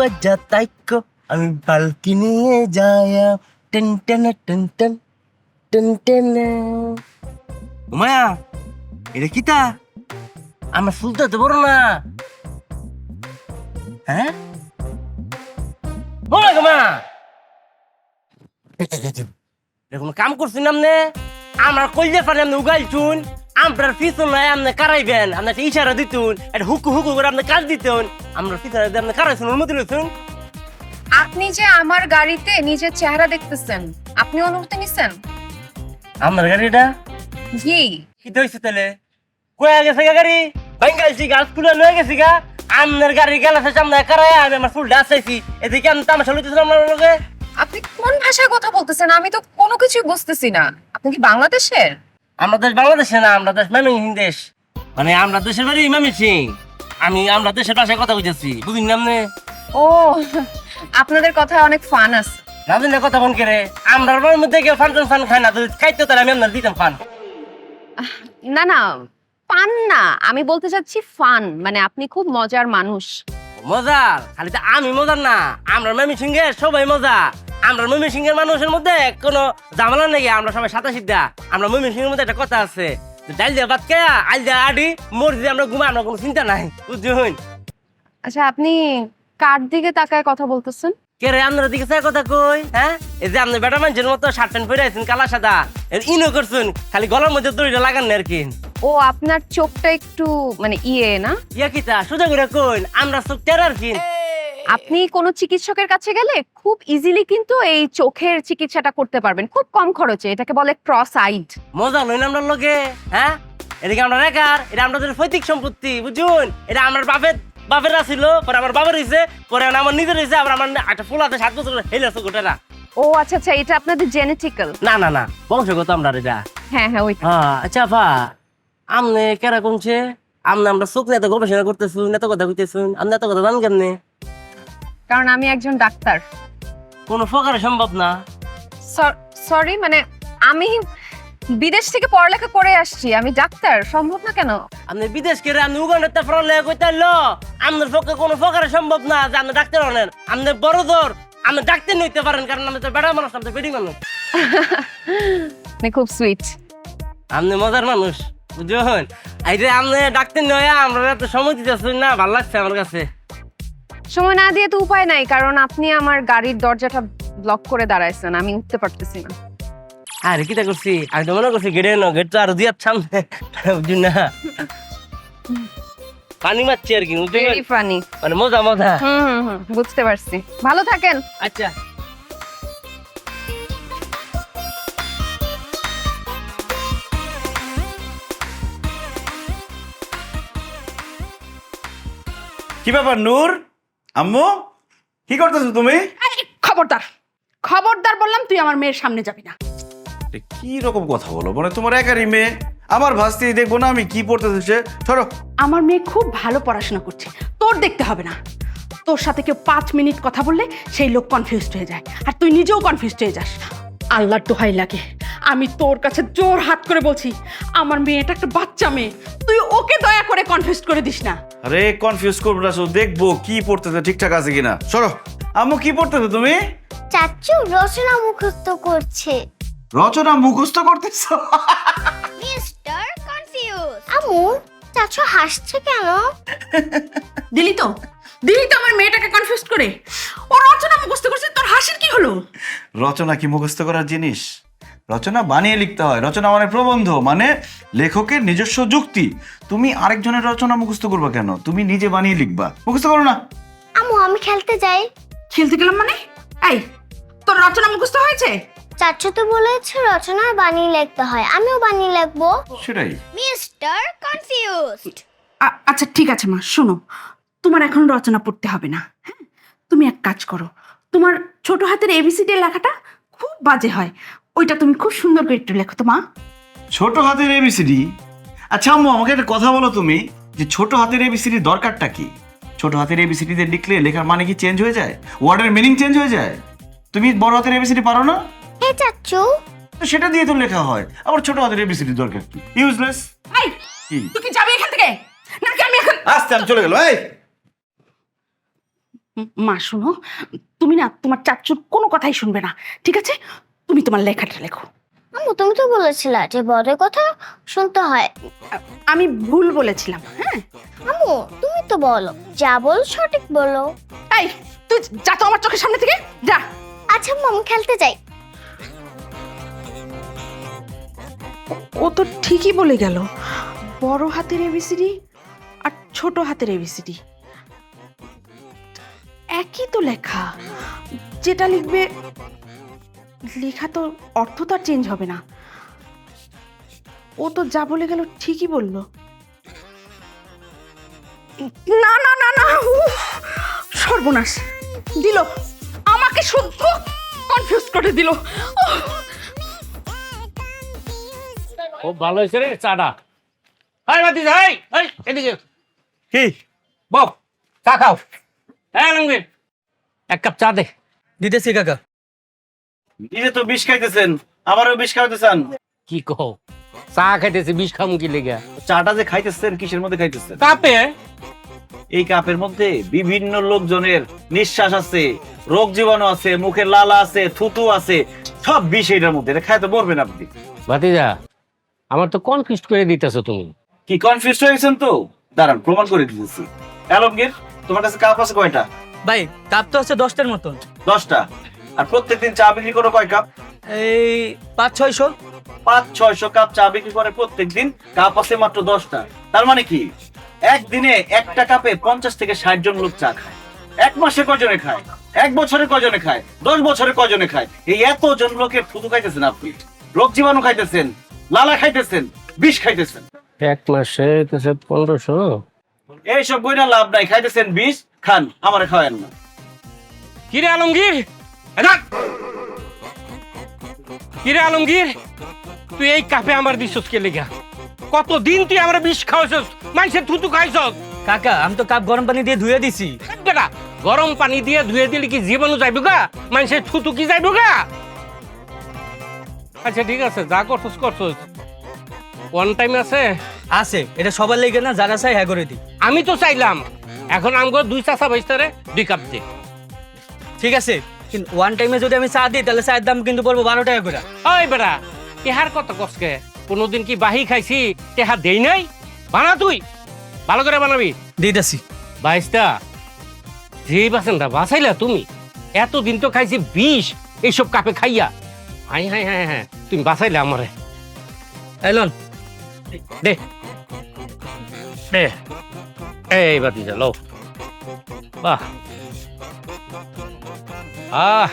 বাজা তাইকো আমি পালকি নিয়ে যায়া টেন টেন টেন টেন টেন টেন। মায়া এটা কিতা? আমার ফুলটা তো বড় না। হ্যাঁ বলো মা, কোনো কাম করছি না আমনে? আমার কইলে পারে আপনি উগাইছুন, আপনার পিছন নাই আপনি কারাইবেন, আপনি একটা ইশারা দিতুন, একটা হুকু হুকু করে আপনি কাজ দিতেন, আমরা পিছনে আপনি কারাইছেন অনুমতি লইছেন। আপনি যে আমার গাড়িতে নিজের চেহারা দেখতেছেন, আপনি অনুমতি নিছেন? আমার গাড়িটা জি। কি হয়েছে তাহলে? কয়ে গেছে গা গাড়ি ভাঙ্গাইছি, গাছ খুলে লয়ে গেছি গা। আপনার গাড়ি গেলাছে সামনে কারাই, আমি আমার ফুল ডাস চাইছি, এদিকে আমি তামাশা লইতেছিলাম আপনার লগে। আপনি কোন ভাষায় কথা বলতেছেন? আমি তো কোনো কিছুই বুঝতেছি না। আপনি কি বাংলাদেশের? আমরা দেশ বাংলাদেশে না, আমরা দেশ ময়মনসিং দেশ, মানে আমরা দেশের বাড়ি ময়মনসিং। আমরা দেশের ভাষায় কথা কইতেছি, বুঝিনি আপনি? ও, আপনাদের কথা অনেক ফান আছে। না জানি কথা ফোন করে, আমরা মধ্যে কেউ ফান ফান খায় না, যদি খাইতে তাহলে আমি আপনার দিতাম ফান। না না, পান না, আমি বলতে চাচ্ছি ফান, মানে আপনি খুব মজার মানুষ। মজার খালি তো আমি মজার না, আমরা ময়মনসিং এর সবাই মজা। আমরা ময়মনসিং এর মানুষের মধ্যে কোনো ঝামেলা নেই, আমরা সবাই সাদা সিদ্ধা। আমরা ময়মনসিং এর মধ্যে একটা কথা আছে, ডাল দিয়া ভাত খায়া আইল দিয়া আডি মরজি আমরা ঘুমা, আমরা কোনো চিন্তা নাই, বুঝছেন? আচ্ছা, আপনি কার দিকে তাকায় কথা বলতেছেন? কে রে আপনার দিকে চাই কথা কই? হ্যাঁ, এই যে আপনি বেটা মানুষের মতো শার্ট প্যান্ট পরে আছেন কালা সাদা, ইনো করছেন, খালি গলার মধ্যে দড়িটা লাগান আর কি। ও, আপনার চোখটা একটু মানে না? ইয়া কিতা সোজা করে কইন, আমরা চোখ টেরার কি। আপনি কোনো চিকিৎসকের কাছে গেলে খুব ইজিলি কিন্তু এই চোখের চিকিৎসাটা করতে পারবেন, খুব কম খরচে। এটাকে বলে ক্রস আইড। মজা লইন আমরা লগে। হ্যাঁ, এদিকে আমরা রেখার, এটা আমাদের পৈতৃক সম্পত্তি, বুঝুন? এটা আমার বাপের ছিল, পরে আমার বাবার হয়েছে, পরে আমার নিজের হয়েছে, আবার আমার একটা ফুল আছে 7 বছর হেলেছে গোটেরা। ও আচ্ছা আচ্ছা, এটা আপনাদের জেনেটিক্যাল? না না না, বংশগত আমরা এটা। হ্যাঁ হ্যাঁ, ওই। আচ্ছা আপা, আমনে কেরা কমছে? আমরা চোখ নিয়ে এত গবেষণা করতেছুন, এত কথা কইতেছুন, আপনি এত কথা জান কেমনে? কারণ আমি একজন ডাক্তার। কোনো প্রকারে সম্ভব না। সরি, মানে আমি বিদেশ থেকে পড়ালেখা করে আসছি, আমি ডাক্তার, সম্ভব না কেন? আপনি বিদেশ করে আপনি উগান্ডাতে পড়ালেখা কইতে হলো, আপনার পক্ষে কোনো প্রকারে সম্ভব না যে আপনি ডাক্তার হলেন। আপনি বড় দর, আপনি ডাক্তার নিতে পারেন, কারণ আপনি তো বেড়া মানুষ, আপনি বেডি মানুষ। আপনি খুব সুইট। আপনি মজার মানুষ, বুঝুন? এই যে আপনি ডাক্তার নয়, আমরা এত সময় দিতেছেন না, ভালো লাগছে আমার কাছে। সময় না দিয়ে তো উপায় নাই, কারণ আপনি আমার গাড়ির দরজাটা ব্লক করে দাঁড়াইছেন, আমি উঠতে পারতেছি না। আরে কিটা করছি, আমি তো মনে করছি গেটে গেট তো আরো দিয়ার সামনে, বুঝুন না? পানি মারছি আর কি, বুঝতে ভেরি ফানি। মানে মজা মজা। বুঝতে পারছি। ভালো থাকেন। আচ্ছা, কি ব্যাপার নূর? আম্মু কি করতেছো তুমি? খবরদার, খবরদার বললাম, তুই আমার মেয়ের সামনে যাবি না। কি রকম কথা বলো? মানে তোমার একারই মেয়ে, আমার ভাস্তি দেখবো না আমি কি পড়তেছে সে? ধরো, আমার মেয়ে খুব ভালো পড়াশোনা করছে, তোর দেখতে হবে না। তোর সাথে কেউ 5 মিনিট কথা বললে সেই লোক কনফিউজড হয়ে যায়, আর তুই নিজেও কনফিউজড হয়ে যাস। আল্লাহর দোহাই লাগে, আমি তোর কাছে জোর হাত করে বলছি, আমার মেয়েটা একটা বাচ্চা মেয়ে, তুই ওকে দয়া করে কনফিউজ করে দিস না। আরে কনফিউজ করবো না, দেখবো কি পড়তেছে ঠিকঠাক আছে কিনা। সরো। আম্মু কি পড়তেছো তুমি? চাচু রচনা মুখস্থ করছে। রচনা মুখস্থ করতেছো? Mister confuse. আম্মু, চাচু হাসছে কেন? দিলি তো আমার মেয়েটাকে কনফিউজ করে। ও রচনা মুখস্থ করছে, তোর হাসির কি হলো? রচনা কি মুখস্থ করার জিনিস? রচনা বানিয়ে লিখতে হয়। রচনা মানে প্রবন্ধ, মানে লেখকের নিজস্ব যুক্তি। তুমি আরেকজনের রচনা মুখস্থ করবা কেন? তুমি নিজে বানিয়ে লিখবা, মুখস্থ করো না। আম্মু, আমি খেলতে যাই। খেলতে গেলাম মানে? এই, তোর রচনা মুখস্থ হয়েছে? চাচু তো বলেছে রচনা বানিয়ে লিখতে হয়, আমিও বানিয়ে লিখবো। সেটাই। Mister confused. আচ্ছা ঠিক আছে মা, শোনো, তোমার এখন রচনা পড়তে হবে না। হ্যাঁ, তুমি এক কাজ করো, তোমার ছোট হাতের এবিসিডি লেখাটা খুব বাজে হয়, ওইটা তুমি খুব সুন্দর করে একটু লেখো তো মা। ছোট হাতের এবিসিডি? আচ্ছা আম্মু, আমাকে একটা কথা বলো তুমি, যে ছোট হাতের এবিসিডি দরকারটা কি? ছোট হাতের এবিসিডি তে লিখলে লেখার মানে কি চেঞ্জ হয়ে যায়? ওয়ার্ডের মিনিং চেঞ্জ হয়ে যায়? তুমি বড় হাতের এবিসিডি পারো না? হে চাচু, সেটা দিয়ে তো লেখা হয়, আবার ছোট হাতের এবিসিডি দরকার কি? ইউজলেস। এই, কি? তুই কি যাবি এখান থেকে নাকি আমি এখন? আস্তে, আমি চলে গেল। এই মা শুনো, তুমি না তোমার চাচ্চুর কোনো কথাই শুনবে না, ঠিক আছে? তুমি তোমার লেখাটা লেখো। আম্মু তুমি তো বলেছিলা যে বড়ের কথা শুনতে হয়। আমি ভুল বলেছিলাম, হ্যাঁ? আম্মু তুমি তো বলো, যা বল সঠিক বলো। এই তুই যা তো আমার চোখের সামনে থেকে, যা। আচ্ছা আম্মু আমি খেলতে যাই। ও তো ঠিকই বলে গেল, বড় হাতের এবিসিডি আর ছোট হাতের এবিসিডি একই তো লেখা। যেটা লিখবে লেখা তো অর্থ তো আর চেঞ্জ হবে না। ও তো যা বলে গেল ঠিকই বলল। না না না না, উফ, সর্বনাশ দিল, আমাকে শুদ্ধ কনফিউজ করে দিল। খুব ভালো হয়েছে রে চাটা। হাই বাতি যাই, এই এদিকে কি বক চা খাও। হ্যাঁ আলমগীর, এক কাপ চা দে। দিতেছি কাকা। নিজে তো বিষ খাইতেছেন, আমারও বিষ খাইতেছেন। কি কও, চা খাইতেছি বিষ খামু কি লেগে? চাটা যে খাইতেছেন কিসের মধ্যে খাইতেছেন? কাপে এই কাপের মধ্যে বিভিন্ন লোকজনের নিঃশ্বাস আছে, রোগ জীবাণু আছে, মুখের লালা আছে, থুতু আছে, সব বিষ এটার মধ্যে। এটা খাইতে পারবেন আপনি? ভাতিজা, আমার তো কনফিউজ করে দিতেছো তুমি। কি কনফিউজ হয়ে গেছেন তো? দাঁড়ান প্রমাণ করে দিতেছি। আলমগীর তোমার কাছে কাপ আছে কয়টা? ভাই কাপ তো আছে 10টার মতন। 10টা। আর প্রত্যেকদিন চা বিক্রি করো কয় কাপ? এই 500-600। 500-600 কাপ চা বিক্রি করে প্রত্যেকদিন, কাপ আছে মাত্র 10টা। তার মানে কি একদিনে একটা কাপে 50 থেকে 60 জন লোক চা খায়। এক মাসে কয়জনে খায়? এক বছরে কয়জনে খায়? 10 বছরে কয়জনে খায়? এই এতজন লোকের থুতু খাইতেছেন আপনি, রোগ জীবাণু খাইতেছেন, লালা খাইতেছেন, বিষ খাইতেছেন। এক মাসে 1500। এইসব বইনা লাভ নাই, খাইতেছেন বিষ, খান, আমারে খাওয়ান না। কিরে আলমগীর, কিরে আলমগীর, তুই এই কাপে আমার দিছস কে লেগা? কতদিন তুই আমার বিষ খাওয়াছস, মানুষের থুতু খাইছস? কাকা আমি তো কাপ গরম পানি দিয়ে ধুয়ে দিছি। বেটা, গরম পানি দিয়ে ধুয়ে দিলে কি জীবাণু যাইব গা? মানুষের থুতু কি যাইব গা? আচ্ছা ঠিক আছে, যা করছস করছস। ওয়ান টাইম আছে? আছে, এটা সবার লেগে না, যারা চাই হ্যাঁ করে দি। আমি তো চাইলাম, এখন আমগো 2 চাচা বাইস্তারে 2 কাপ দে। ঠিক আছে, কিন্তু ওয়ান টাইমে যদি আমি চা দিই তাহলে চায়ের দাম কিন্তু পড়বো 12 টাকা করে। ওই বেটা, তেহার কত কষ্টকে? কোনোদিন কি বাহি খাইছি তেহার দেই নাই? বানা তুই, ভালো করে বানাবি। দিতেছি। বাইস্তা, যেই বাসনটা বাঁচাইলা তুমি, এতদিন তো খাইছি বিষ এইসব কাপে খাইয়া। হাই হাই হাই হ্যাঁ, তুমি বাঁচাইলে আমারে। এলন দে দে, এই বাতি যা লো। বাহ, আহ